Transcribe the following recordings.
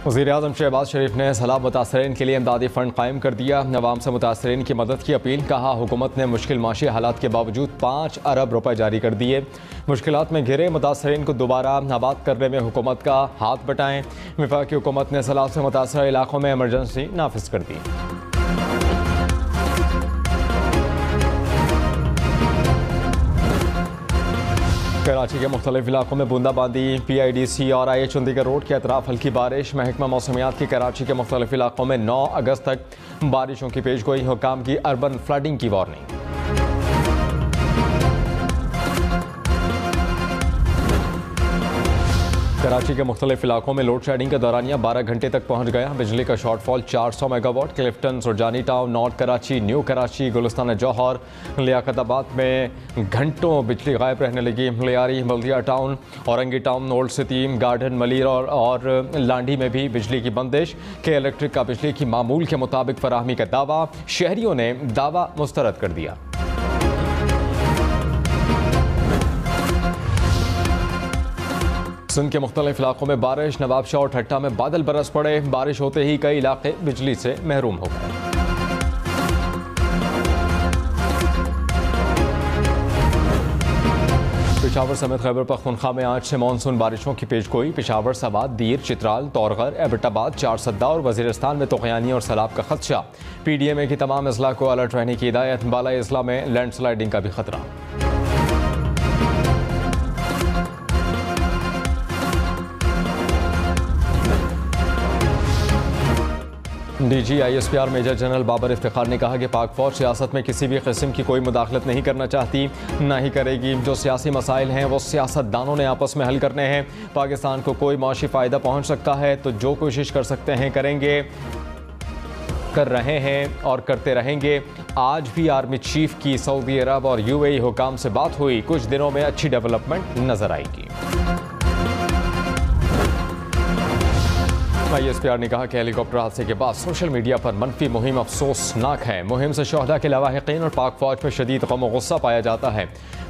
वज़ीर-ए-आज़म शहबाज शरीफ ने सैलाब मुतासरीन के लिए इमदादी फ़ंड कायम कर दिया। अवाम से मुतासरीन की मदद की अपील। कहा हुकूमत ने मुश्किल माशी हालात के बावजूद 5 अरब रुपए जारी कर दिए। मुश्किलात में घिरे मुतासरीन को दोबारा आबाद करने में हुकूमत का हाथ बटाएं। वफाकी हुकूमत ने सैलाब से मुतासर इलाकों में एमरजेंसी नाफिज कर दी। कराची के मुख्तलिफ इलाकों में बूंदाबांदी। PIDC और IH चंडीगढ़ रोड के अतराफ हल्की बारिश। महकमा मौसमियात की कराची के मुख्तलिफ इलाकों में 9 अगस्त तक बारिशों की पेशगोई। हुकाम की अर्बन फ्लडिंग की वार्निंग। कराची के मुख्तलिफ इलाकों में लोड शेडिंग का दौरानिया 12 घंटे तक पहुँच गया। बिजली का shortfall 400 megawatt. Clifton, Surjani town, north Karachi, new Karachi, Gulistan Johar, Liaquatabad में घंटों बिजली गायब रहने लगी। Lyari, Baldia town, Orangi town, old city, garden, Malir और लांडी में भी बिजली की बंदिश। के इलेक्ट्रिक का बिजली की मामूल के मुताबिक फराहमी का दावा। शहरियों ने दावा मुस्तरद कर दिया। सिंध के मुख्तलिफ इलाकों में बारिश। नवाबशाह और ठट्टा में बादल बरस पड़े। बारिश होते ही कई इलाके बिजली से महरूम हो गए। पेशावर समेत खैबर पख्तूनख्वा में आज से मानसून बारिशों की पेशगोई। पेशावर, सवात, दीर, चित्राल, तौरगर, एबटाबाद, चारसद्दा और वजीरिस्तान में तूफ़ानी और सैलाब का खदशा। PDMA की तमाम अजला को अलर्ट रहने की हिदायत। बालाई अजला में लैंडस्लाइडिंग का भी खतरा। DG ISPR major general Babar Iftikhar ने कहा कि पाक फौज सियासत में किसी भी किस्म की कोई मुदाखलत नहीं करना चाहती, ना ही करेगी। जो सियासी मसाइल हैं वो सियासतदानों ने आपस में हल करने हैं। पाकिस्तान को कोई माशी फ़ायदा पहुँच सकता है तो जो कोशिश कर सकते हैं करेंगे, कर रहे हैं और करते रहेंगे। आज भी आर्मी चीफ की सऊदी अरब और UAE हुकाम से बात हुई। कुछ दिनों में अच्छी डेवलपमेंट नजर आएगी। ISPR ने कहा कि हेलीकॉप्टर हादसे के बाद सोशल मीडिया पर मनफी मुहिम अफसोसनाक है। मुहिम से शोहदा के लवाहिकीन और पाक फौज में शदीद गम और गुस्सा पाया जाता है।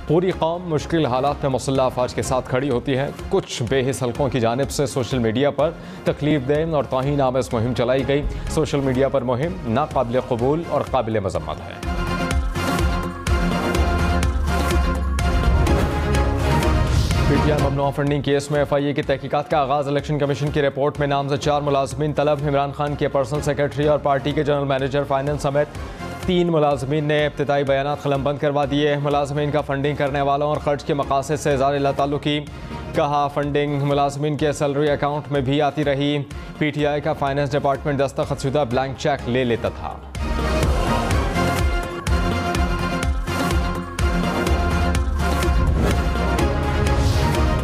पूरी कौम मुश्किल हालात में मुसल्लह अफवाज के साथ खड़ी होती है। कुछ बेहिस हलकों की जानिब से सोशल मीडिया पर तकलीफ दें और तौहीन आमेज़ मुहिम चलाई गई। सोशल मीडिया पर मुहिम नाकाबिल कबूल और काबिल मज़म्मत है। PTI ममनुआ फंडिंग केस में FIA की तहकीकात का आगाज़। इलेक्शन कमीशन की रिपोर्ट में नामजद 4 मुलाजमीन तलब। इमरान खान के पर्सनल सेक्रेटरी और पार्टी के जनरल मैनेजर फाइनेंस समेत 3 मुलाजमीन ने इब्तिदाई बयानात कलमबंद करवा दिए। मुलाजमीन का फंडिंग करने वालों और खर्च के मकासद से इज़हार लाताल्लुकी। कहा फंडिंग मुलाजमीन के सैलरी अकाउंट में भी आती रही। PTI का फाइनेंस डिपार्टमेंट दस्तखतशुदा ब्लैंक चेक ले लेता था।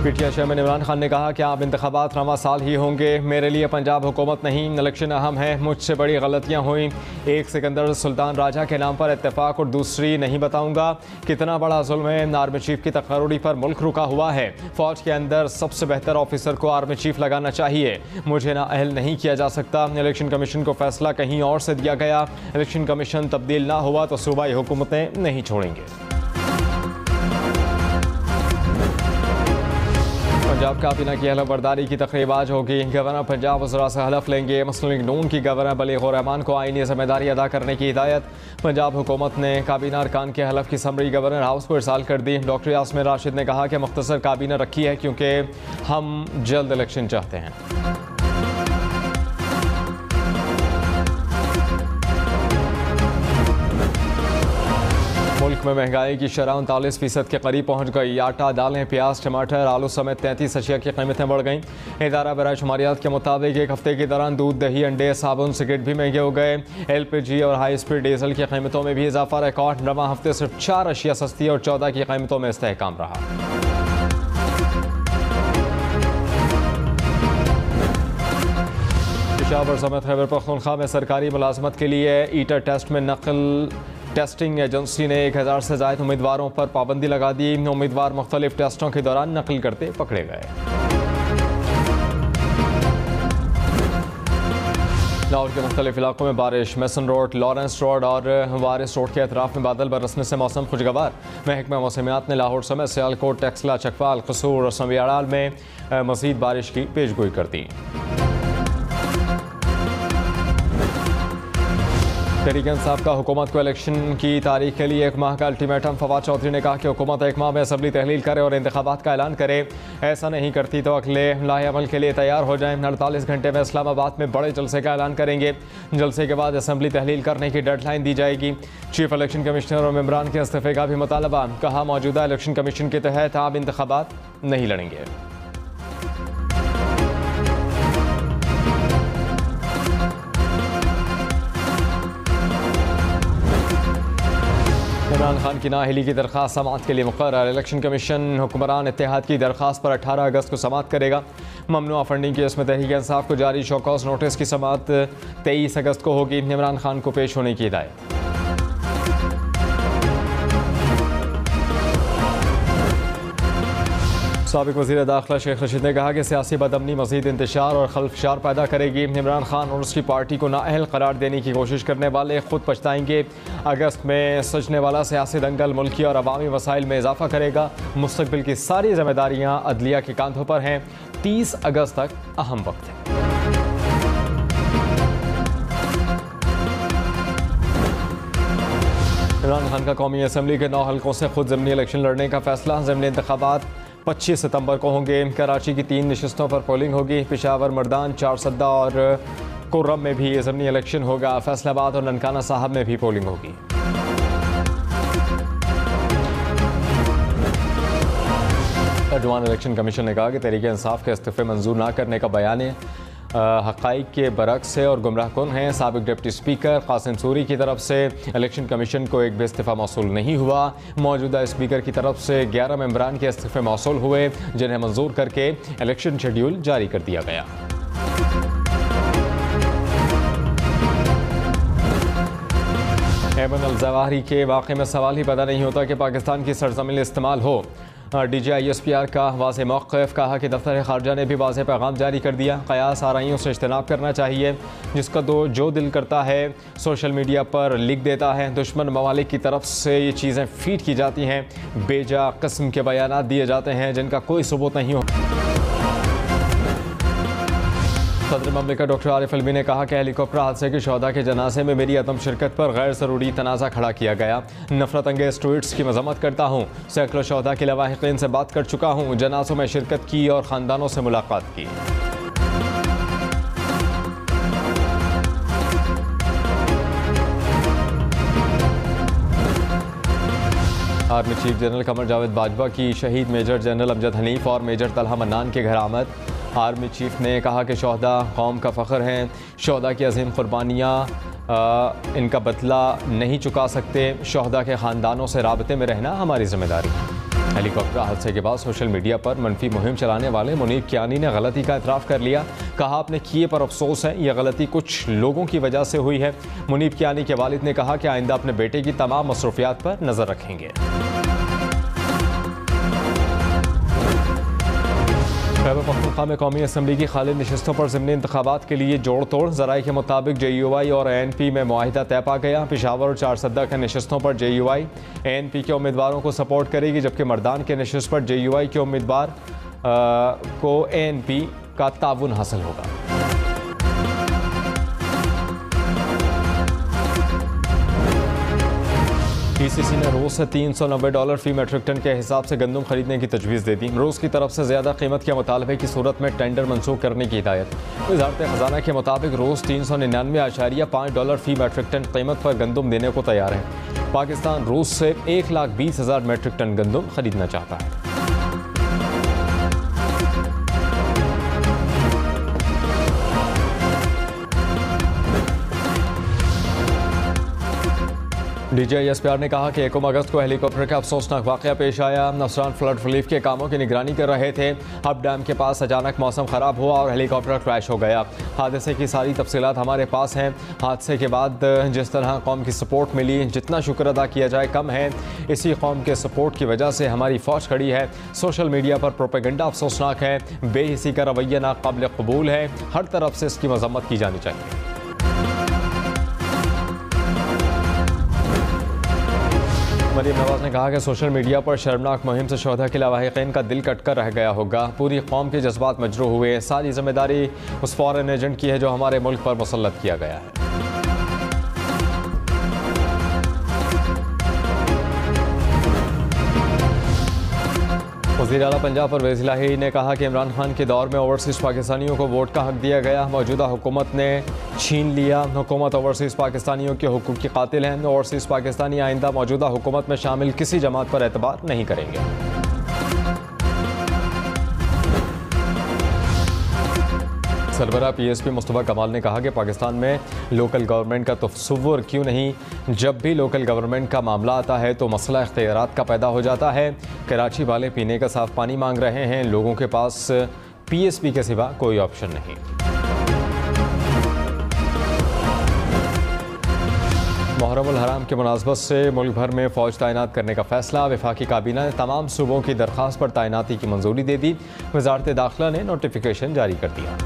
PTI चेयरमैन इमरान खान ने कहा कि आप इंतखाबात रवा साल ही होंगे। मेरे लिए पंजाब हुकूमत नहीं, इलेक्शन अहम है। मुझसे बड़ी गलतियां हुई। एक सिकंदर सुल्तान राजा के नाम पर इत्तेफाक और दूसरी नहीं बताऊंगा। कितना बड़ा जुल्म है। आर्मी चीफ की तकर्री पर मुल्क रुका हुआ है। फौज के अंदर सबसे बेहतर ऑफिसर को आर्मी चीफ लगाना चाहिए। मुझे नाअहल नहीं किया जा सकता। इलेक्शन कमीशन को फैसला कहीं और से दिया गया। इलेक्शन कमीशन तब्दील ना हुआ तो सूबाई हुकूमतें नहीं छोड़ेंगे। पंजाब काबीना की हलफ बर्दारी की तकरीब आज होगी। गवर्नर पंजाब वज़रा से हलफ लेंगे। मुस्लिम लीग नून की गवर्नर बलीग़ुर रहमान को आईनी जिम्मेदारी अदा करने की हिदायत। पंजाब हुकूमत ने काबीना अरकान के हलफ की समरी गवर्नर हाउस को इरसाल कर दी। डॉक्टर यास्मीन राशिद ने कहा कि मुख्तसर काबीना रखी है क्योंकि हम जल्द इलेक्शन चाहते हैं। मुल्क में महंगाई की शरह 39% के करीब पहुँच गई। आटा, दालें, प्याज, टमाटर, आलू समेत 33 अशिया की कीमतें बढ़ गईं। इदारा बराए शुमारियात के मुताबिक एक हफ्ते के दौरान दूध, दही, अंडे, साबुन, सिगरेट भी महंगे हो गए। LPG और हाई स्पीड डीजल की कीमतों में भी इजाफा। रिकॉर्ड रवा हफ्ते सिर्फ 4 अशिया सस्ती और 14 की कीमतों में इस्तेहकाम रहा। पेशावर समेत खैबर पख्तूनख्वा में सरकारी मुलाजमत के लिए ईटर टेस्ट में नकल टेस्टिंग एजेंसी ने 1000 से ज़ायद उम्मीदवारों पर पाबंदी लगा दी। उम्मीदवार मुख्तलिफ टेस्टों के दौरान नकल करते पकड़े गए। लाहौर के मुख्तलिफ इलाकों में बारिश। मेसन रोड, लॉरेंस रोड और वारिस रोड के अतराफ में बादल बरसने से मौसम खुशगवार। महकमा मौसमियात ने लाहौर समेत सियालकोट, टेक्सला, चकवाल, कसूर और समियाड़ाल में मज़ीद बारिश की पेशगोई कर दी। तहरीक इंसाफ का हुकूमत को इलेक्शन की तारीख के लिए 1 माह का अल्टीमेटम। फवाद चौधरी ने कहा कि हुकूमत 1 माह में असम्बली तहलील करे और इंतखाबात का ऐलान करे। ऐसा नहीं करती तो अगले लाहेअमल के लिए तैयार हो जाएं। 48 घंटे में इस्लामाबाद में बड़े जलसे का ऐलान करेंगे। जलसे के बाद असम्बली तहलील करने की डेडलाइन दी जाएगी। चीफ इलेक्शन कमिश्नर और मेम्बरान के इस्तीफे का भी मुतालबा। कहा मौजूदा इलेक्शन कमीशन के तहत आप इंतखाबात नहीं लड़ेंगे। इमरान खान की नाअहली की दरख्वास्त समाअत के लिए मुकर्रर। इलेक्शन कमीशन हुक्मरान इत्तेहाद की दरख्वास्त पर 18 अगस्त को समाअत करेगा। ममनुआ फंडिंग केस में तहरीक इंसाफ को जारी शोकॉज नोटिस की समाअत 23 अगस्त को होगी। इमरान खान को पेश होने की हिदायत। साबिक वज़ीर दाखिला शेख रशीद ने कहा कि सियासी बदअमनी मज़ीद इंतशार और खलफशार पैदा करेगी। इमरान खान और उसकी पार्टी को नाअहल करार देने की कोशिश करने वाले खुद पछताएंगे। अगस्त में सजने वाला सियासी दंगल मुल्की और अवामी वसाइल में इजाफा करेगा। मुस्तकबिल की सारी जिम्मेदारियाँ अदलिया के कांधों पर हैं। 30 अगस्त तक अहम वक्त है। इमरान खान का कौमी असम्बली के 9 हल्कों से खुद ज़िमनी इलेक्शन लड़ने का फैसला। ज़िमनी इंतखाबात 25 सितंबर को होंगे। कराची की 3 नशिस्तों पर पोलिंग होगी। पेशावर, मर्दान, चारसद्दा और कुर्रम में भी ज़िमनी इलेक्शन होगा। फैसलाबाद और ननकाना साहब में भी पोलिंग होगी। अर्जुमान इलेक्शन कमीशन ने कहा कि तहरीक इंसाफ के इस्तीफे मंजूर न करने का बयान हक़ाइक़ के बरक्स है और गुमराह कुन हैं। साबिक डिप्टी स्पीकर कासिम सूरी की तरफ से इलेक्शन कमीशन को एक भी इस्तीफ़ा मौसूल नहीं हुआ। मौजूदा स्पीकर की तरफ से 11 मेंबरान के इस्तीफ़े मौसूल हुए, जिन्हें मंजूर करके इलेक्शन शेड्यूल जारी कर दिया गया। ऐमन अल-जवाहिरी के वाक़े में सवाल ही पैदा नहीं होता कि पाकिस्तान की सरज़मीन इस्तेमाल हो। DGISPR का वाज़ेह मौक़िफ़। कहा कि दफ्तर ख़ारजा ने भी वाज़ेह पैगाम जारी कर दिया। क़यास आराइयों से इज्तनाब करना चाहिए। जिसका जो दिल करता है सोशल मीडिया पर लिख देता है। दुश्मन ममालिक की तरफ से ये चीज़ें फीड की जाती हैं। बेजा किस्म के बयानात दिए जाते हैं जिनका कोई सबूत नहीं हो। सदर ममलिकत डॉक्टर आरिफ अलवी ने कहा कि हेलीकॉप्टर हादसे के शहदा के जनाजे में मेरी अदम शिरकत पर गैर ज़रूरी तनाज़ा खड़ा किया गया। नफरत अंगेज़ ट्वीट्स की मज़म्मत करता हूँ। सैकड़ों शहदा के लवाहिक़ीन से बात कर चुका हूँ। जनाज़ों में शिरकत की और ख़ानदानों से मुलाकात की। Army chief general Qamar Javed Bajwa की शहीद मेजर जनरल अमजद हनीफ और मेजर तलहा मन्नान के घर आमद। आर्मी चीफ ने कहा कि शहदा कौम का फ़ख्र हैं। शहदा की अजीम कुर्बानियाँ इनका बदला नहीं चुका सकते। शहदा के ख़ानदानों से राबते में रहना हमारी ज़िम्मेदारी है। हेलीकॉप्टर हादसे के बाद सोशल मीडिया पर मनफी मुहिम चलाने वाले मुनीब कियानी ने गलती का एतराफ़ कर लिया। कहा आपने किए पर अफसोस है। यह गलती कुछ लोगों की वजह से हुई है। मुनीब कियानी के वालिद ने कहा कि आइंदा अपने बेटे की तमाम मसरूफियात पर नज़र रखेंगे। खैबर पख्तूनख्वा में कौमी असम्बली की खाली नशिस्तों पर ज़िमनी इंतखाबात के लिए जोड़ तोड़। ज़राए के मुताबिक JUI और ANP में मुआहिदा तय पा गया। पेशावर और चारसद्दा के नशिस्तों पर JUI ANP के उम्मीदवारों को सपोर्ट करेगी, जबकि मर्दान के नशिस्त पर JUI के उम्मीदवार को ANP का ताउन हासिल होगा। PCC ने रूस से $390 फी मेट्रिक टन के हिसाब से गंदम खरीदने की तजवीज़ दे दी। रूस की तरफ से ज़्यादा कीमत के मुतालबे की सूरत में टेंडर मनसूख करने की हिदायत। वज़ारत ख़जाना के मुताबिक रूस $399.5 फी मेट्रिक टन कीमत पर गंदम देने को तैयार है। पाकिस्तान रूस से 1,20,000 मेट्रिक टन गंदम खरीदना चाहता है। DGISPR ने कहा कि 1 अगस्त को हेलीकॉप्टर का अफसोसनाक वाक़या पेश आया। अफसरान फ्लड रिलीफ के कामों की निगरानी कर रहे थे। हब डैम के पास अचानक मौसम ख़राब हुआ और हेलीकॉप्टर क्रैश हो गया। हादसे की सारी तफसीलात हमारे पास हैं। हादसे के बाद जिस तरह कौम की सपोर्ट मिली, जितना शुक्र अदा किया जाए कम है। इसी कौम के सपोर्ट की वजह से हमारी फ़ौज खड़ी है। सोशल मीडिया पर प्रोपेगेंडा अफसोसनाक है। बेहिसी का रवैया नाक़ाबिल कबूल है। हर तरफ से इसकी मज़म्मत की जानी चाहिए। मरीम नवाज ने कहा कि सोशल मीडिया पर शर्मनाक मुहिम से शोधा के लवाहिक़ीन का दिल कटकर रह गया होगा। पूरी कौम के जज्बात मजरूह हुए। सारी जिम्मेदारी उस फॉरेन एजेंट की है जो हमारे मुल्क पर मुसल्लत किया गया है। वज़ीर आला पंजाब परवेज़ इलाही ने कहा कि इमरान खान के दौर में ओवरसीज़ पाकिस्तानियों को वोट का हक दिया गया, मौजूदा हुकूमत ने छीन लिया। हुकूमत ओवरसीज़ पाकिस्तानियों के हुकूक की कातिल हैं। ओवरसीज़ पाकिस्तानी आइंदा मौजूदा हुकूमत में शामिल किसी जमात पर एतबार नहीं करेंगे। सरबराह PSP मुस्तफा कमाल ने कहा कि पाकिस्तान में लोकल गवर्नमेंट का तस्वुर क्यों नहीं। जब भी लोकल गवर्नमेंट का मामला आता है तो मसला इख्तियारात का पैदा हो जाता है। कराची वाले पीने का साफ पानी मांग रहे हैं, लोगों के पास PSP के सिवा कोई ऑप्शन नहीं। मुहर्रम उल हराम के मुनासबत से मुल्क भर में फ़ौज तैनात करने का फैसला। वफाकी काबीना ने तमाम सूबों की दरख्वास्त पर तैनाती की मंजूरी दे दी। वज़ारत दाखिला ने नोटिफिकेशन जारी कर दिया।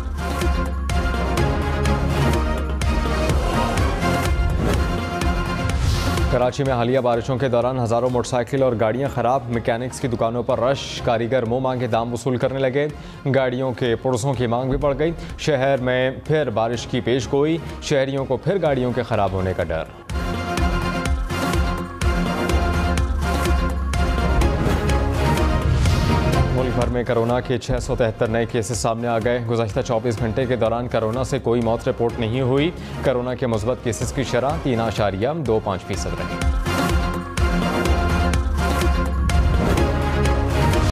कराची में हालिया बारिशों के दौरान हज़ारों मोटरसाइकिल और गाड़ियां ख़राब। मैकेनिक्स की दुकानों पर रश, कारीगर मुँह मांगे दाम वसूल करने लगे। गाड़ियों के पुर्जों की मांग भी बढ़ गई। शहर में फिर बारिश की पेश गोई, शहरियों को फिर गाड़ियों के ख़राब होने का डर। मुल्क भर में कोरोना के 673 नए केसेस सामने आ गए। गुज़श्ता 24 घंटे के दौरान कोरोना से कोई मौत रिपोर्ट नहीं हुई। कोरोना के मुस्बत केसेस की शरह 3.25% रही।